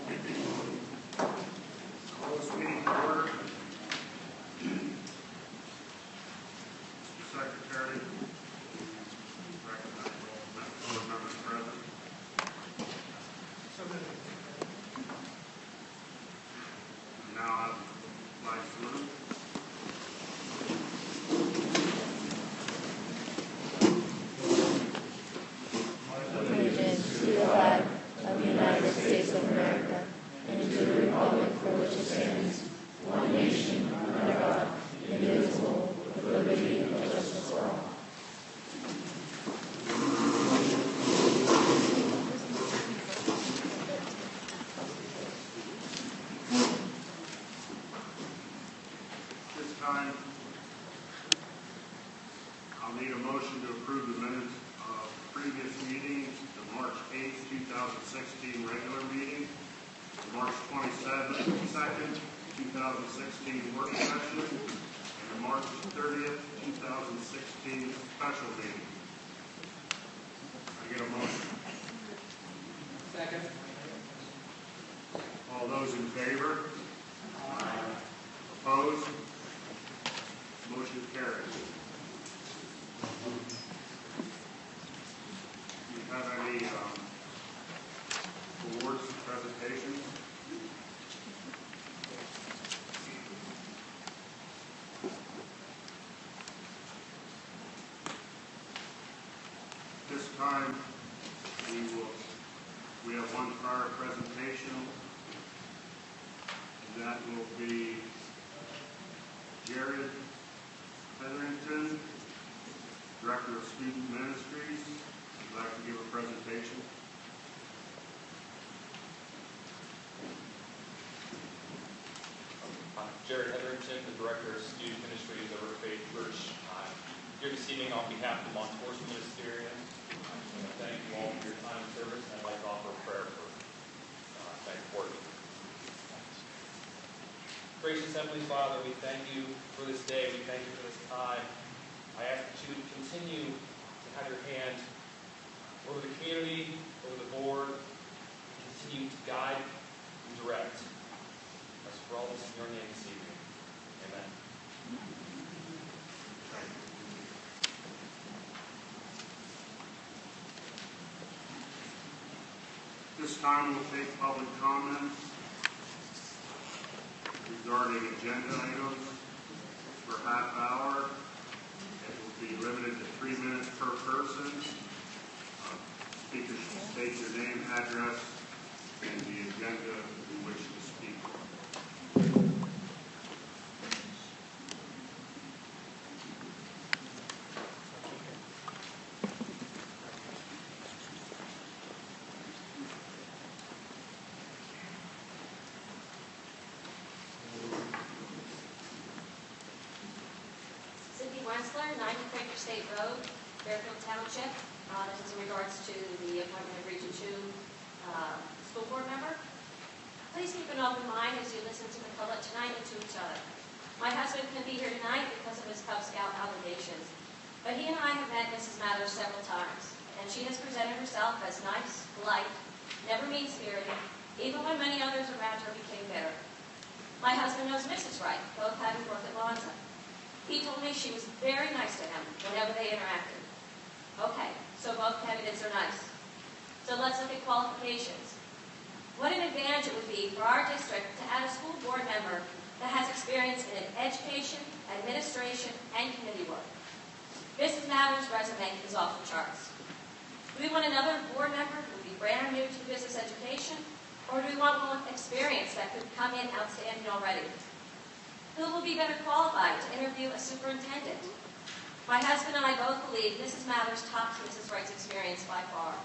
Call this meeting to order. Mr. Secretary, recognize all board members present. We now have the flag salute. Allegiance to the flag of the United States of America and to the republic for which it stands, one nation, under God, indivisible, with liberty and justice for all. This time, I'll need a motion to approve the minutes of previous meetings, the March 8th, 2016 regular meeting, the March 27th, 2nd, 2016 work session, and the March 30th, 2016 special meeting. I get a motion. Second. All those in favor? Aye. Opposed? Motion carries. Do you have any awards presentations? This time we have one prior presentation, and that will be Jared Hetherington, Director of Student Ministries. Would like to give a presentation. I'm Jared Hetherington, the Director of Student Ministries over at Faith Church. I'm here this evening on behalf of the Montour's Ministerium. I want to thank you all for your time and service, and I'd like to offer a prayer for thank Courtney. Gracious Heavenly Father, we thank you for this day. We thank you for this time. I ask that you would continue to have your hand over the community, over the board, and continue to guide and direct us for all this in your name this evening. Amen. This time we'll take public comments regarding agenda items for half hour. It will be limited to 3 minutes per person. Speakers should state your name, address, and the agenda in which to speak. Wensler, 90 Quaker State Road, Fairfield Township. This is in regards to the appointment of Region 2 school board member. Please keep an open mind as you listen to the public tonight and to each other. My husband couldn't be here tonight because of his Cub Scout obligations, but he and I have met Mrs. Mathers several times, and she has presented herself as nice, polite, never mean-spirited, even when many others around her became bitter. My husband knows Mrs. Wright, both having worked at Lonza. He told me she was very nice to him whenever they interacted. Okay, so both candidates are nice. So let's look at qualifications. What an advantage it would be for our district to add a school board member that has experience in education, administration, and committee work. Mrs. Mathers' resume is off the charts. Do we want another board member who would be brand new to business education, or do we want one with experience that could come in outstanding already? Who will be better qualified to interview a superintendent? My husband and I both believe Mrs. Mathers tops Mrs. Wright's experience by far.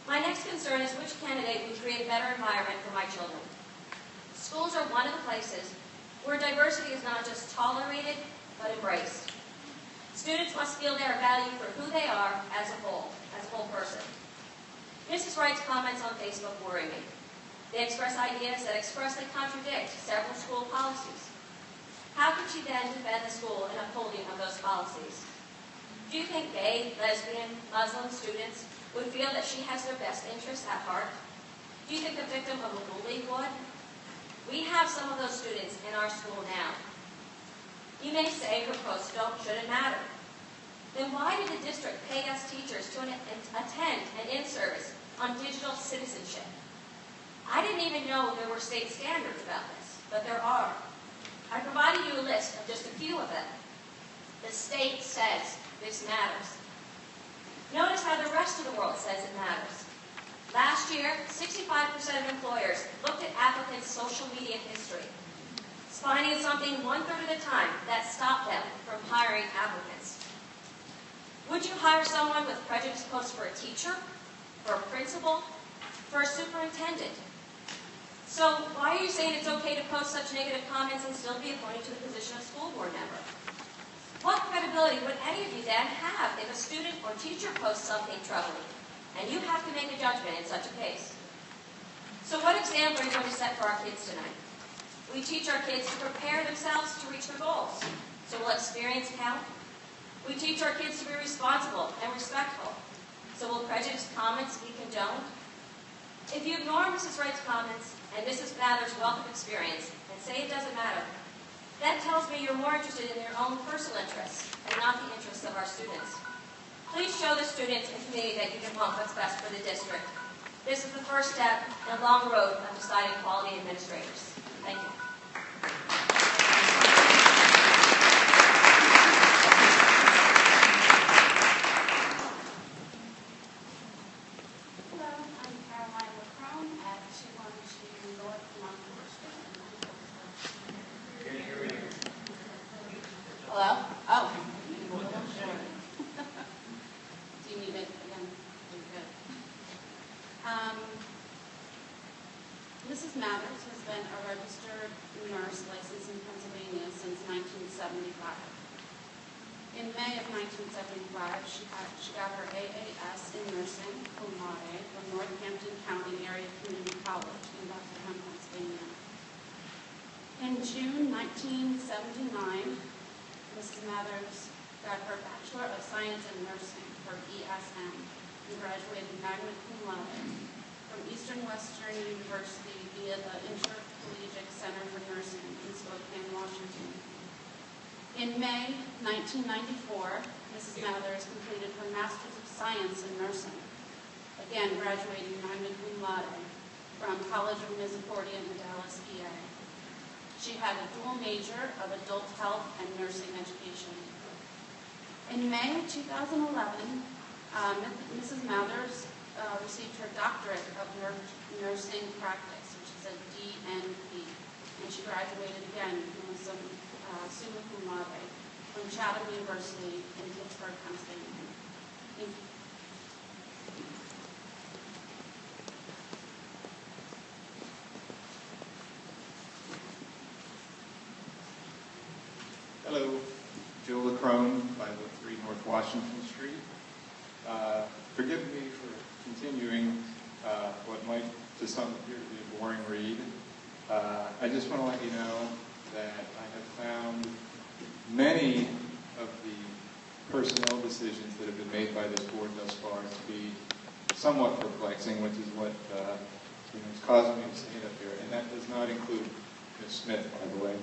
My next concern is which candidate would create a better environment for my children. Schools are one of the places where diversity is not just tolerated, but embraced. Students must feel they are valued for who they are as a whole person. Mrs. Wright's comments on Facebook worry me. They express ideas that expressly contradict several school policies. How could she then defend the school in upholding of those policies? Do you think gay, lesbian, Muslim students would feel that she has their best interests at heart? Do you think that victim of a bully would? We have some of those students in our school now. You may say her posts shouldn't matter. Then why did the district pay us teachers to attend an in-service on digital citizenship? I didn't even know there were state standards about this, but there are. I provided you a list of just a few of them. The state says this matters. Notice how the rest of the world says it matters. Last year, 65% of employers looked at applicants' social media history, finding something one-third of the time that stopped them from hiring applicants. Would you hire someone with prejudice posts for a teacher, for a principal, for a superintendent? So why are you saying it's okay to post such negative comments and still be appointed to the position of school board member? What credibility would any of you then have if a student or teacher posts something troubling, and you have to make a judgment in such a case? So what example are you going to set for our kids tonight? We teach our kids to prepare themselves to reach their goals. So will experience count? We teach our kids to be responsible and respectful. So will prejudiced comments be condoned? If you ignore Mrs. Wright's comments and Mrs. Mather's wealth of experience and say it doesn't matter, that tells me you're more interested in your own personal interests and not the interests of our students. Please show the students and community that you can want what's best for the district. This is the first step in a long road of deciding quality administrators. Thank you. Hello? Oh. Do you need it again? Good. Mrs. Mathers has been a registered nurse licensed in Pennsylvania since 1975. In May of 1975, she got her AAS in nursing, cum laude, from Northampton County Area Community College in Bethlehem, Pennsylvania. In June 1979, Mrs. Mathers got her Bachelor of Science in Nursing, her ESN, and graduated magna cum laude from Eastern Western University via the Intercollegiate Center for Nursing in Spokane, Washington. In May 1994, Mrs. Mathers completed her Master's of Science in Nursing, again graduating magna cum laude from College of Misericordia in Dallas, PA. She had a dual major of adult health and nursing education. In May 2011, Mrs. Mathers received her doctorate of nursing practice, which is a DNP, and she graduated again summa cum laude from Chatham University in Pittsburgh, Pennsylvania. Thank you. Hello, Joe LaCrone, 503 North Washington Street. Forgive me for continuing what might to some appear to be a boring read. I just want to let you know that I have found many of the personnel decisions that have been made by this board thus far to be somewhat perplexing, which is what is causing me to stand up here. And that does not include Ms. Smith, by the way.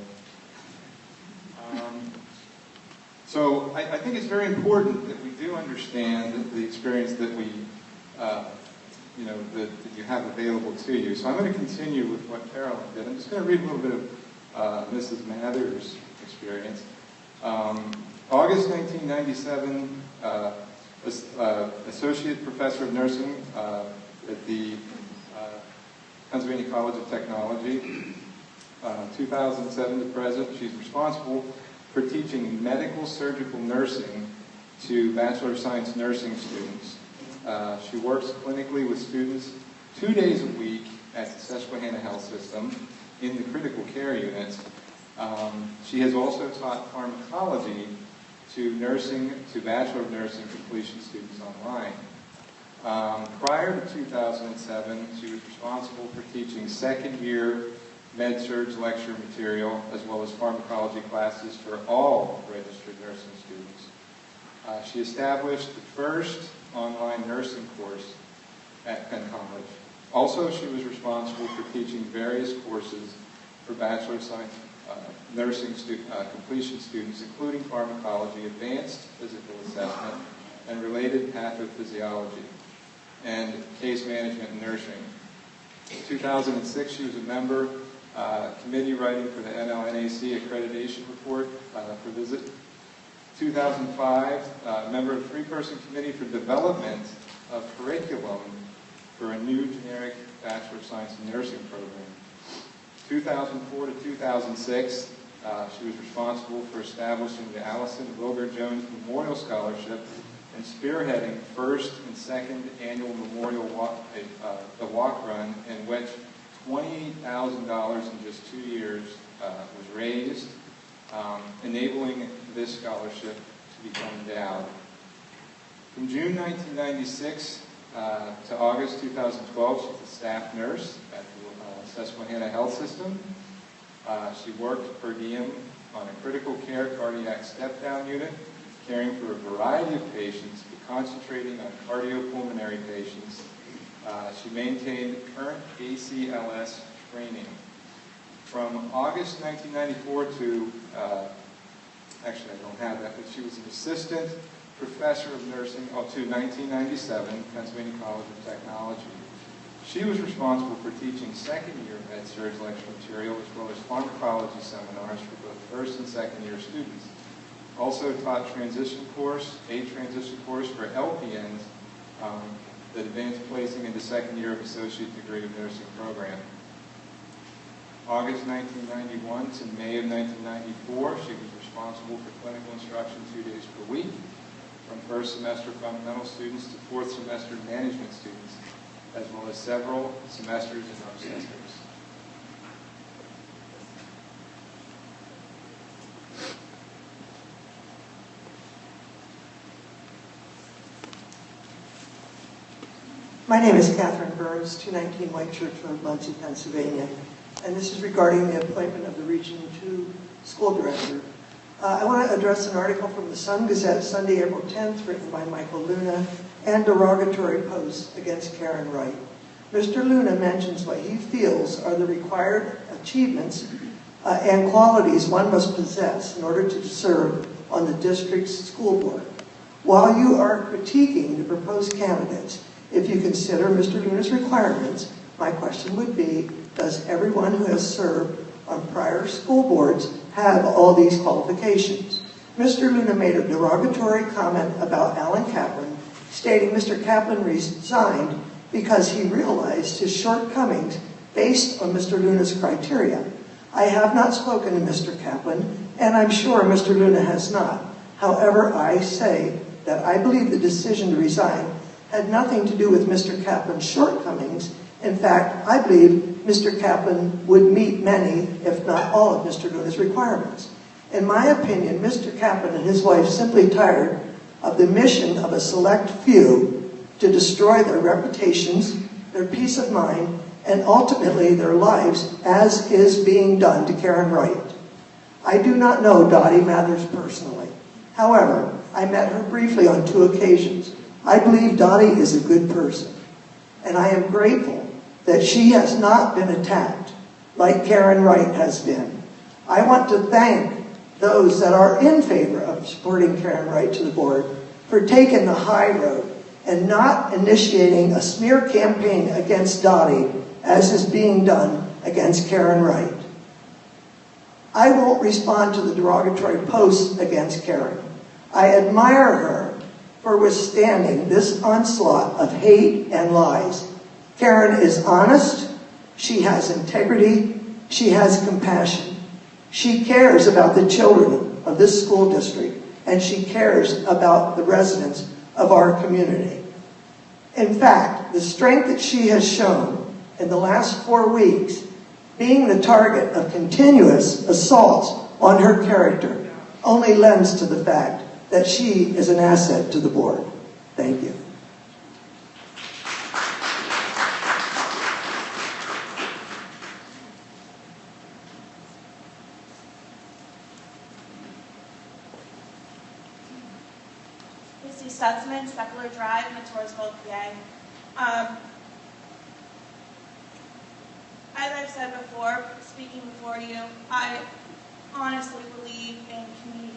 So I think it's very important that we do understand the experience that we, that you have available to you. So I'm going to continue with what Carolyn did. I'm just going to read a little bit of Mrs. Mather's experience. August 1997, Associate Professor of Nursing at the Pennsylvania College of Technology. 2007 to present, she's responsible for teaching medical surgical nursing to Bachelor of Science nursing students. She works clinically with students 2 days a week at the Susquehanna Health System in the critical care unit. She has also taught pharmacology to Bachelor of Nursing completion students online. Prior to 2007, she was responsible for teaching second-year med-surg lecture material as well as pharmacology classes for all registered nursing students. She established the first online nursing course at Penn College, Also, she was responsible for teaching various courses for Bachelor of Science nursing completion students, including pharmacology, advanced physical assessment, and related pathophysiology, and case management in nursing. In 2006, she was a member committee writing for the NLNAC accreditation report for visit. 2005, member of three-person committee for development of curriculum for a new generic Bachelor of Science in Nursing program. 2004 to 2006, she was responsible for establishing the Allison Wilbur Jones Memorial Scholarship and spearheading first and second annual memorial walk, the walk run, in which $28,000 in just 2 years was raised, enabling this scholarship to become endowed. From June 1996 to August 2012, she was a staff nurse at the Susquehanna Health System. She worked per diem on a critical care cardiac step-down unit, caring for a variety of patients, but concentrating on cardiopulmonary patients. She maintained current ACLS training. From August 1994 to, actually I don't have that, but she was an assistant professor of nursing to 1997, Pennsylvania College of Technology. She was responsible for teaching second-year med-surg lecture material as well as pharmacology seminars for both first and second-year students. Also taught a transition course for LPNs that advanced placing into second year of associate degree of nursing program. August 1991 to May of 1994, she was responsible for clinical instruction 2 days per week, from first semester fundamental students to fourth semester management students, as well as several semesters in obstetrics. My name is Catherine Burns, 219 White Church Road, Muncie, Pennsylvania, and this is regarding the appointment of the Region 2 school director. I want to address an article from the Sun Gazette, Sunday, April 10th, written by Michael Luna, and derogatory posts against Karen Wright. Mr. Luna mentions what he feels are the required achievements and qualities one must possess in order to serve on the district's school board. While you are critiquing the proposed candidates, if you consider Mr. Luna's requirements, my question would be, does everyone who has served on prior school boards have all these qualifications? Mr. Luna made a derogatory comment about Alan Kaplan, stating Mr. Kaplan resigned because he realized his shortcomings based on Mr. Luna's criteria. I have not spoken to Mr. Kaplan, and I'm sure Mr. Luna has not. However, I say that I believe the decision to resign had nothing to do with Mr. Kaplan's shortcomings. In fact, I believe Mr. Kaplan would meet many, if not all, of Mr. Luna's requirements. In my opinion, Mr. Kaplan and his wife simply tired of the mission of a select few to destroy their reputations, their peace of mind, and ultimately their lives, as is being done to Karen Wright. I do not know Dottie Mathers personally. However, I met her briefly on 2 occasions. I believe Dottie is a good person, and I am grateful that she has not been attacked like Karen Wright has been. I want to thank those that are in favor of supporting Karen Wright to the board for taking the high road and not initiating a smear campaign against Dottie as is being done against Karen Wright. I won't respond to the derogatory posts against Karen. I admire her for withstanding this onslaught of hate and lies. Karen is honest, she has integrity, she has compassion. She cares about the children of this school district, and she cares about the residents of our community. In fact, the strength that she has shown in the last 4 weeks, being the target of continuous assaults on her character, only lends to the fact that she is an asset to the board. Thank you. Stutzman, Speckler Drive, Mattorsville, PA. I've said before, speaking before you, I honestly believe in community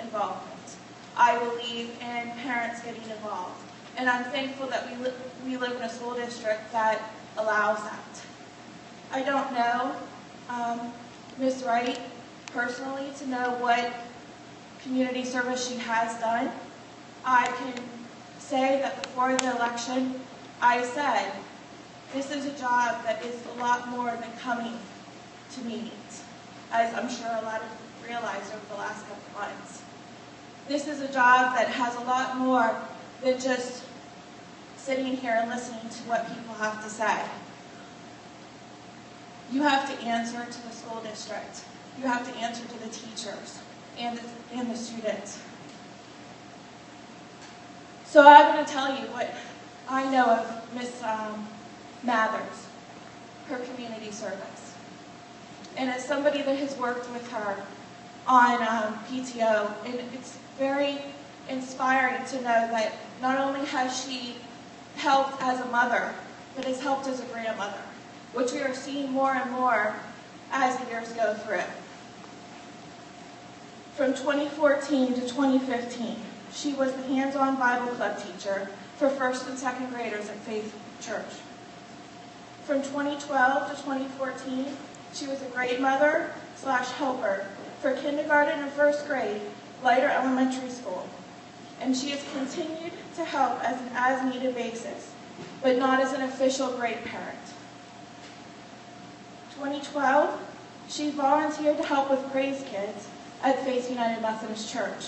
involvement. I believe in parents getting involved. And I'm thankful that we live in a school district that allows that. I don't know Ms. Wright personally to know what community service she has done. I can say that before the election, I said, this is a job that is a lot more than coming to meetings, as I'm sure a lot of you realized over the last couple of months. This is a job that has a lot more than just sitting here and listening to what people have to say. You have to answer to the school district. You have to answer to the teachers and the students. So I'm going to tell you what I know of Ms. Mathers, her community service. And as somebody that has worked with her on PTO, and it's very inspiring to know that not only has she helped as a mother, but has helped as a grandmother, which we are seeing more and more as the years go through. From 2014 to 2015, she was the hands-on Bible club teacher for first and second graders at Faith Church. From 2012 to 2014, she was a grade mother / helper for kindergarten and first grade, Lighter Elementary School. And she has continued to help as an as-needed basis, but not as an official grade parent. 2012, she volunteered to help with Praise Kids at Faith United Methodist Church.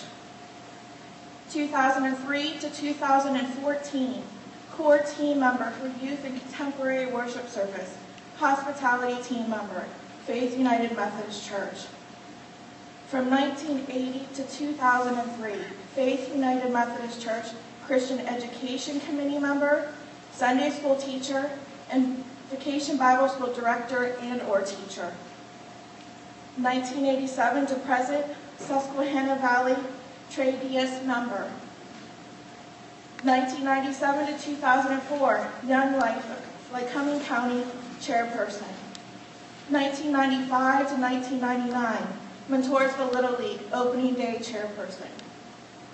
2003 to 2014, core team member for youth and contemporary worship service, hospitality team member, Faith United Methodist Church. From 1980 to 2003, Faith United Methodist Church Christian Education Committee member, Sunday school teacher, and Vacation Bible School director and/or teacher. 1987 to present, Susquehanna Valley Trades member. 1997 to 2004, Young Life of Lycoming County chairperson. 1995 to 1999, Montoursville Little League opening day chairperson.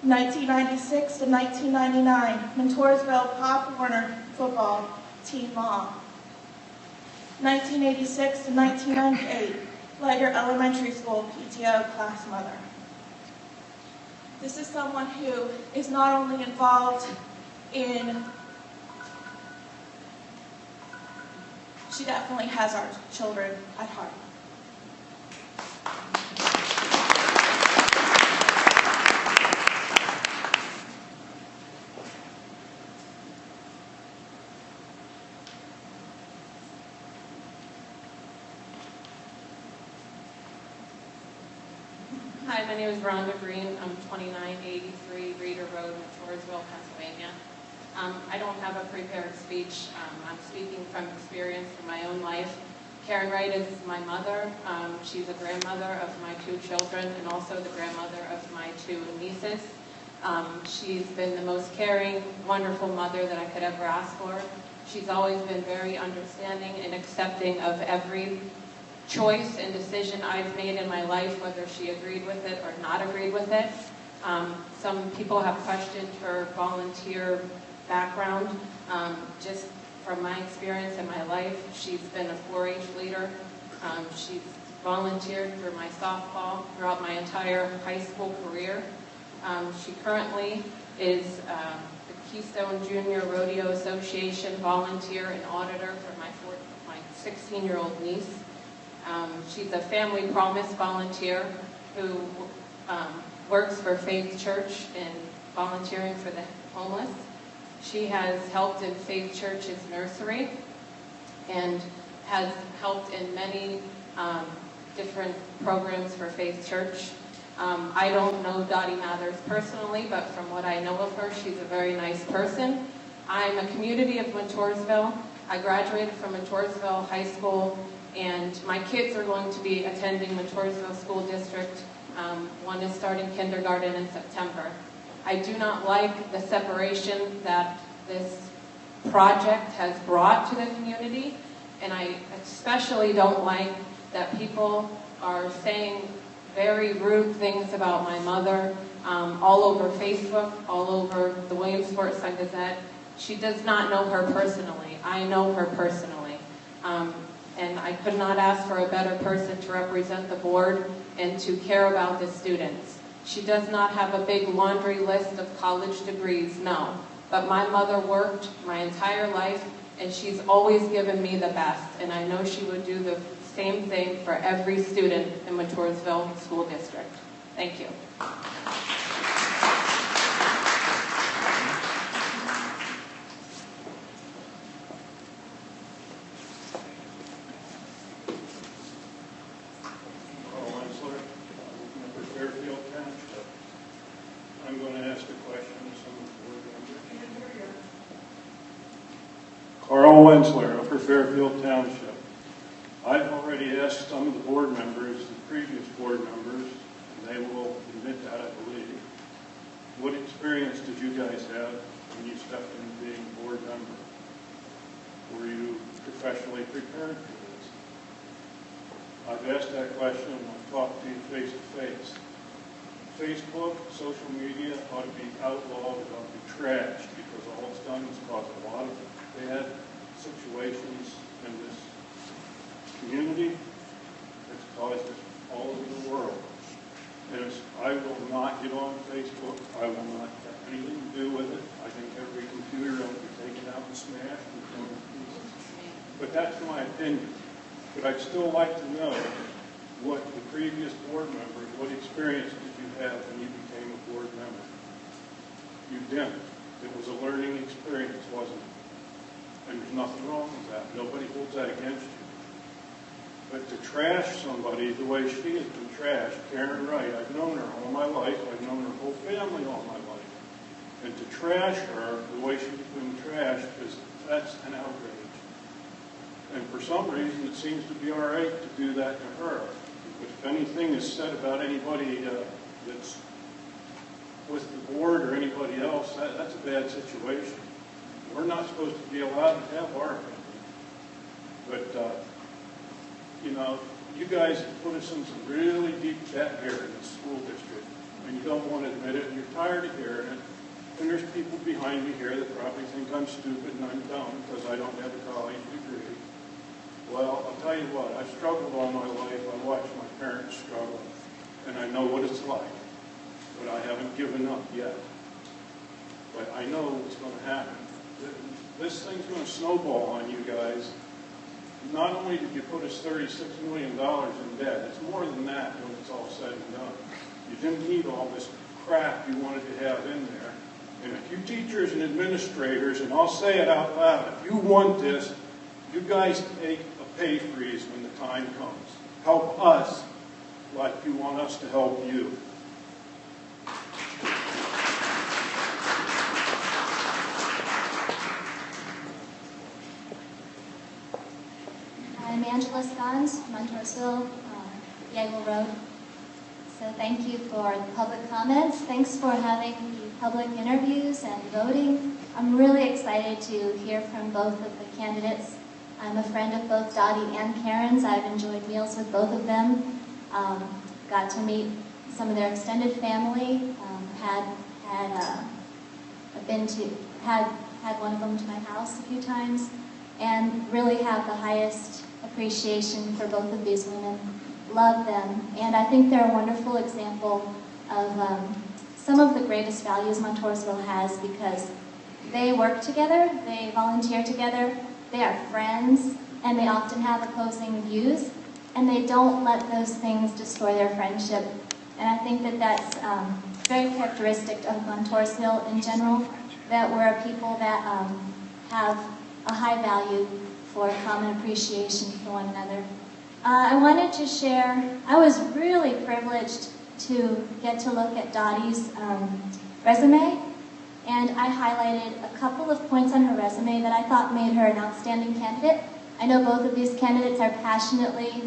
1996 to 1999, Montoursville Pop Warner football team mom. 1986 to 1998, Lighter Elementary School PTO class mother. This is someone who is not only involved in, she definitely has our children at heart. Hi, my name is Rhonda Green. I'm 2983 Reeder Road, Montoursville, Pennsylvania. I don't have a prepared speech. I'm speaking from experience from my own life. Karen Wright is my mother. She's a grandmother of my 2 children and also the grandmother of my 2 nieces. She's been the most caring, wonderful mother that I could ever ask for. She's always been very understanding and accepting of every choice and decision I've made in my life, whether she agreed with it or not agreed with it. Some people have questioned her volunteer background. Just from my experience in my life, she's been a 4-H leader. She's volunteered for my softball throughout my entire high school career. She currently is the Keystone Junior Rodeo Association volunteer and auditor for my 16-year-old niece. She's a Family Promise volunteer who works for Faith Church in volunteering for the homeless. She has helped in Faith Church's nursery and has helped in many different programs for Faith Church. I don't know Dottie Mathers personally, but from what I know of her, she's a very nice person. I'm a community of Montoursville. I graduated from Montoursville High School, and my kids are going to be attending Montoursville School District. One is starting kindergarten in September. I do not like the separation that this project has brought to the community. And I especially don't like that people are saying very rude things about my mother all over Facebook, all over the Williamsport Sun-Gazette. She does not know her personally. I know her personally. And I could not ask for a better person to represent the board and to care about the students. She does not have a big laundry list of college degrees, no. But my mother worked my entire life, and she's always given me the best. And I know she would do the same thing for every student in Montoursville School District. Thank you. I'm going to ask a question to some of the board members. Carl Wensler, Upper Fairfield Township. I've already asked some of the board members, the previous board members, and they will admit that, I believe. What experience did you guys have when you stepped into being a board member? Were you professionally prepared for this? I've asked that question and I've talked to you face to face. Facebook, social media ought to be outlawed, it ought to be trashed, because all it's done is cause a lot of bad situations in this community. It's caused it all over the world. And I will not get on Facebook. I will not have anything to do with it. I think every computer ought to be taken out and smashed and thrown to pieces. But that's my opinion. But I'd still like to know what the previous board members, what experience did you have when you became a board member? You didn't. It was a learning experience, wasn't it? And there's nothing wrong with that. Nobody holds that against you. But to trash somebody the way she has been trashed, Karen Wright, I've known her all my life. I've known her whole family all my life. And to trash her the way she's been trashed, that's an outrage. And for some reason, it seems to be all right to do that to her. But if anything is said about anybody that's with the board or anybody else, that's a bad situation. We're not supposed to be allowed to have our opinion. But, you know, you guys have put us in some really deep debt here in the school district, and you don't want to admit it, and you're tired of hearing it. And there's people behind me here that probably think I'm stupid and I'm dumb because I don't have a college degree. Well, I'll tell you what, I've struggled all my life. I watched my parents struggle, and I know what it's like. But I haven't given up yet. But I know what's going to happen. This thing's going to snowball on you guys. Not only did you put us $36 million in debt, it's more than that when it's all said and done. You didn't need all this crap you wanted to have in there. And if you teachers and administrators, and I'll say it out loud, if you want this, you guys take a pay freeze when the time comes. Help us like you want us to help you. I'm Angela Scons, Montoursville, Yagle Road. So thank you for the public comments. Thanks for having the public interviews and voting. I'm really excited to hear from both of the candidates. I'm a friend of both Dottie and Karen's. I've enjoyed meals with both of them. Got to meet some of their extended family. Had one of them to my house a few times, and really have the highest appreciation for both of these women. Love them, and I think they're a wonderful example of some of the greatest values Montoursville has, because they work together, they volunteer together, they are friends, and they often have opposing views, and they don't let those things destroy their friendship. And I think that that's very characteristic of Montoursville in general, that we're a people that have a high value for common appreciation for one another. I wanted to share, I was really privileged to get to look at Dottie's resume, and I highlighted a couple of points on her resume that I thought made her an outstanding candidate. I know both of these candidates are passionately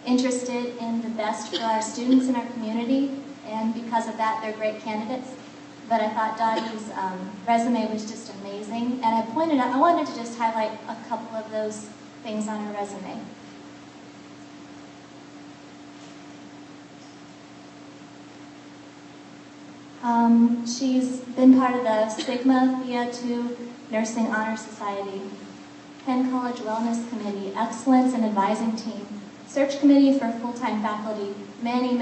interested in the best for our students in our community, and because of that, they're great candidates. but I thought Dottie's resume was just amazing. And I wanted to just highlight a couple of those things on her resume. She's been part of the Sigma Thea 2 Nursing Honor Society, Penn College Wellness Committee, Excellence and Advising Team, Search Committee for Full-Time Faculty, many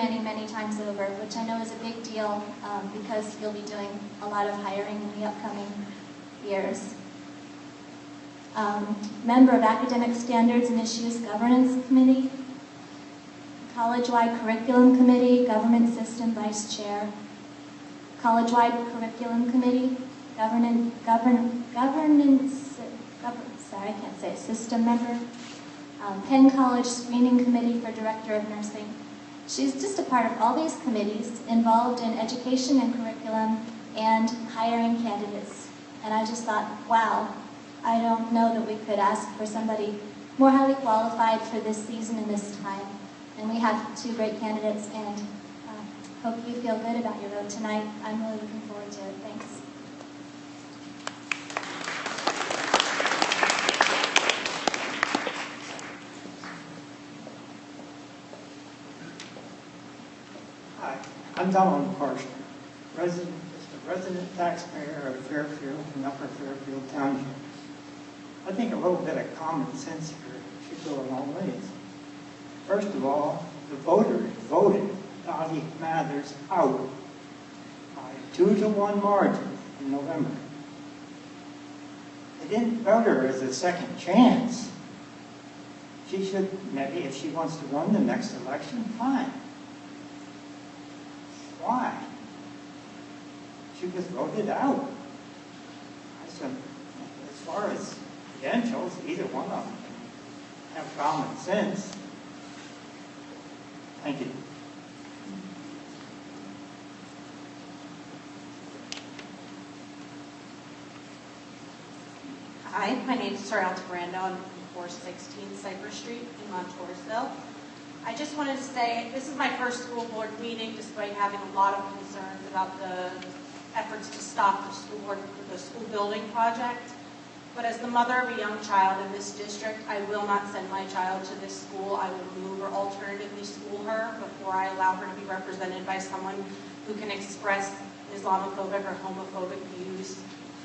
times over, which I know is a big deal because you'll be doing a lot of hiring in the upcoming years. Member of Academic Standards and Issues Governance Committee, College-wide Curriculum Committee, Government System Vice Chair, College-wide Curriculum Committee, System Member, Penn College Screening Committee for Director of Nursing. She's just a part of all these committees involved in education and curriculum and hiring candidates. And I just thought, wow, I don't know that we could ask for somebody more highly qualified for this season and this time. And we have 2 great candidates, and hope you feel good about your vote tonight. I'm really looking forward to it. Thanks. Hi, I'm Donald Parson, resident taxpayer of Fairfield and Upper Fairfield Township. I think a little bit of common sense here should go a long ways. First of all, the voters voted Dottie Mathers out by a 2-to-1 margin in November. They didn't vote her as a second chance. She should, maybe if she wants to run the next election, fine. Why? She was voted out. I said, as far as credentials, either one of them can have common sense. Thank you. Hi, my name is Sorrel Brando. I'm from 416 Cypress Street in Montoursville. I just wanted to say this is my first school board meeting, despite having a lot of concerns about the efforts to stop the school building project. But as the mother of a young child in this district, I will not send my child to this school. I will remove or alternatively school her before I allow her to be represented by someone who can express Islamophobic or homophobic views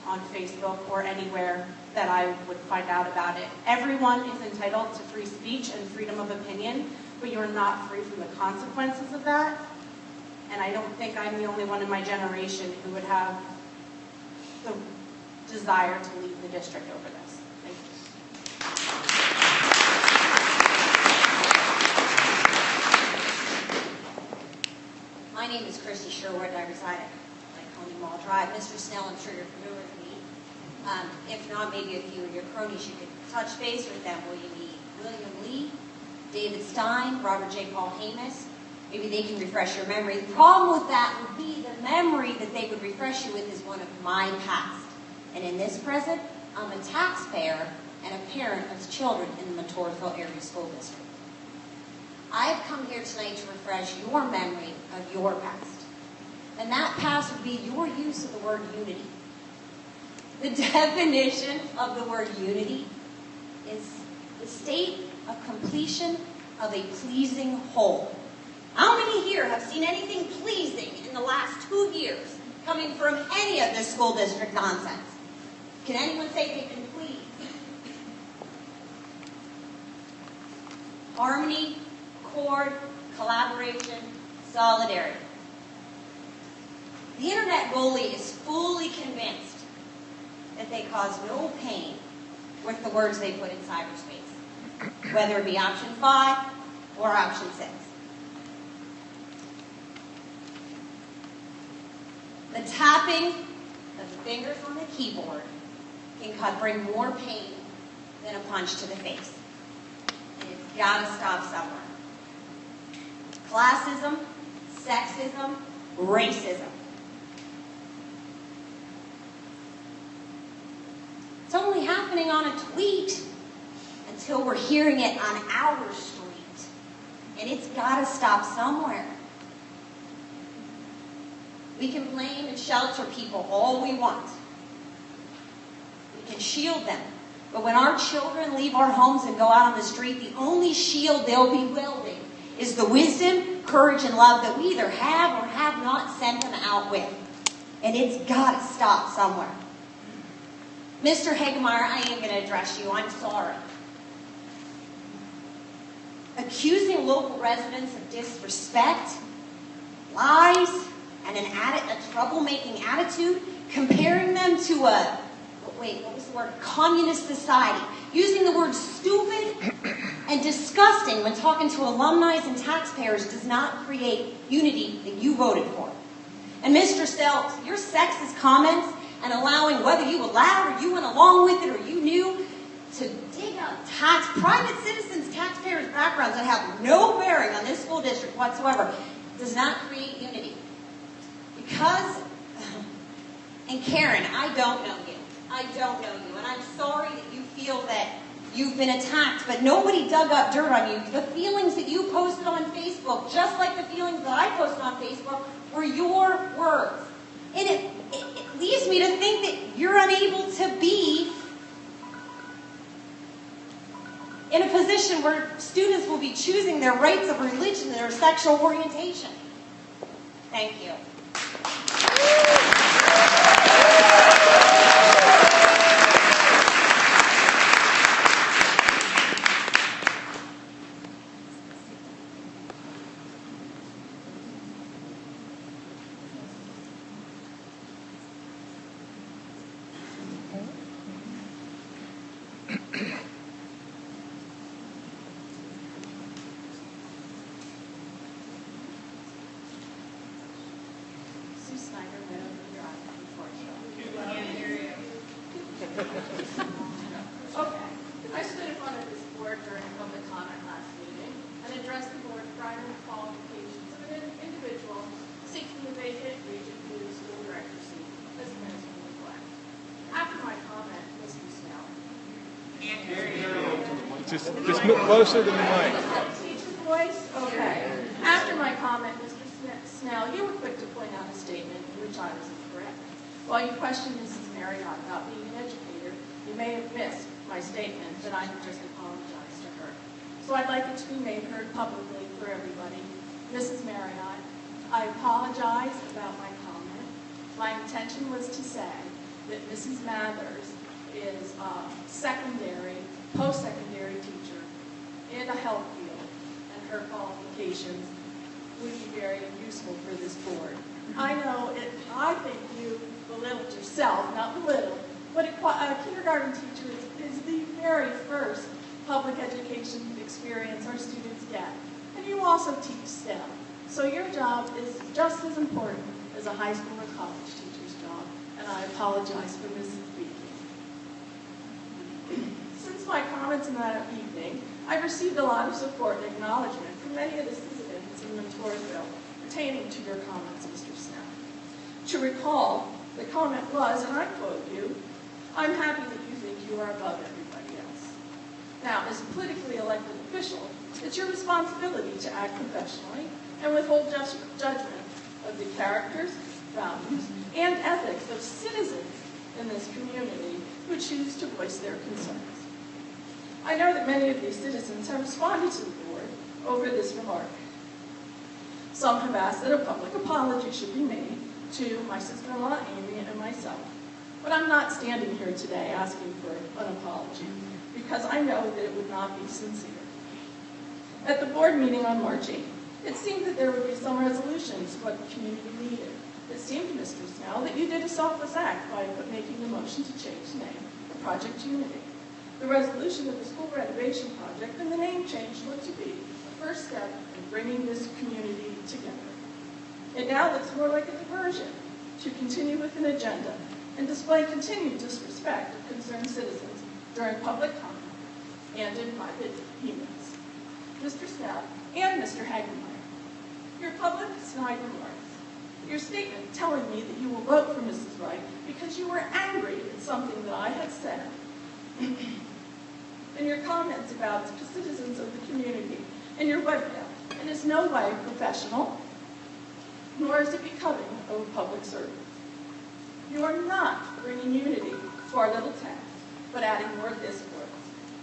on Facebook or anywhere that I would find out about it. Everyone is entitled to free speech and freedom of opinion, but you're not free from the consequences of that. And I don't think I'm the only one in my generation who would have the desire to leave the district over this. Thank you. My name is Christy Sherwood. I reside at Coney Mall Drive. Mr. Snell, I'm sure you're familiar with me. If not, maybe a few of your cronies, you could touch base with them. Will you need William Lee, David Stein, Robert J. Paul Hamus? Maybe they can refresh your memory. The problem with that would be the memory that they would refresh you with is one of my past. And in this present, I'm a taxpayer and a parent of children in the Montoursville Area School District. I've come here tonight to refresh your memory of your past. And that past would be your use of the word unity. The definition of the word unity is the state of completion of a pleasing whole. How many here have seen anything pleasing in the last 2 years coming from any of this school district nonsense? Can anyone say they've been pleased? Harmony, accord, collaboration, solidarity. The internet bully is fully convinced that they cause no pain with the words they put in cyberspace, whether it be option 5 or option 6. The tapping of the fingers on the keyboard can bring more pain than a punch to the face. And it's got to stop somewhere. Classism, sexism, racism. It's only happening on a tweet until we're hearing it on our street. And it's got to stop somewhere. We can blame and shelter people all we want. We can shield them. But when our children leave our homes and go out on the street, the only shield they'll be wielding is the wisdom, courage, and love that we either have or have not sent them out with. And it's got to stop somewhere. Mr. Hagemeyer, I am going to address you. I'm sorry. Accusing local residents of disrespect, lies, and a troublemaking attitude, comparing them to communist society, using the word stupid and disgusting when talking to alumni and taxpayers does not create unity that you voted for. And Mr. Self, your sexist comments and allowing, whether you allowed or you went along with it or you knew, to dig up private citizens, taxpayers' backgrounds that have no bearing on this school district whatsoever, does not create unity. Because, and Karen, I don't know you. I don't know you. And I'm sorry that you feel that you've been attacked, but nobody dug up dirt on you. The feelings that you posted on Facebook, just like the feelings that I posted on Facebook, were your words. And it leaves me to think that you're unable to be in a position where students will be choosing their rights of religion and their sexual orientation. Thank you. Okay. I stood in front of this board during public comment last meeting and addressed the board regarding the qualifications of an individual seeking the vacant Region 2 school director seat as minister neglect. After my comment, Mr. Snell. Just move closer to the mic. Teacher's voice? Okay. After my comment, Mr. Snell, you were quick to point out a statement in which I was incorrect. While you questioned Mrs. Marriott about being an educator, you may have missed my statement that I had just apologized to her. So I'd like it to be made heard publicly for everybody. Mrs. Marriott, I apologize about my comment. My intention was to say that Mrs. Mathers is a post-secondary teacher in a health field, and her qualifications would be very useful for this board. I know I think you belittled yourself, not belittled, but a kindergarten teacher is the very first public education experience our students get. And you also teach STEM. So your job is just as important as a high school or college teacher's job. And I apologize for misspeaking. Since my comments in that evening, I've received a lot of support and acknowledgement from many of the citizens in Montoursville pertaining to your comments, Mr. Snell. To recall, the comment was, and I quote you, "I'm happy that you think you are above everybody else." Now, as a politically elected official, it's your responsibility to act professionally and withhold judgment of the characters, values, and ethics of citizens in this community who choose to voice their concerns. I know that many of these citizens have responded to the board over this remark. Some have asked that a public apology should be made to my sister-in-law Amy and myself. But I'm not standing here today asking for an apology because I know that it would not be sincere. At the board meeting on March 8th, it seemed that there would be some resolutions to what the community needed. It seemed, Mr. Snell, that you did a selfless act by making the motion to change the name to Project Unity. The resolution of the school renovation project and the name change looked to be the first step in bringing this community together. It now looks more like a diversion to continue with an agenda and display continued disrespect of concerned citizens during public comment and in private emails. Mr. Snell and Mr. Hagemeyer, your public snide remarks, your statement telling me that you will vote for Mrs. Wright because you were angry at something that I had said, and your comments about the citizens of the community and your webmail, and is no way professional nor is it becoming of a public servant. You are not bringing unity to our little town, but adding more discord.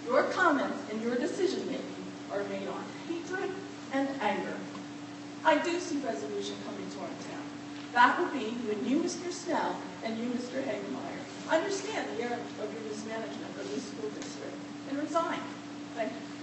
Your comments and your decision-making are made on hatred and anger. I do see resolution coming to our town. That would be when you, Mr. Snell, and you, Mr. Hagemeyer, understand the error of your mismanagement of this school district and resign. Thank you.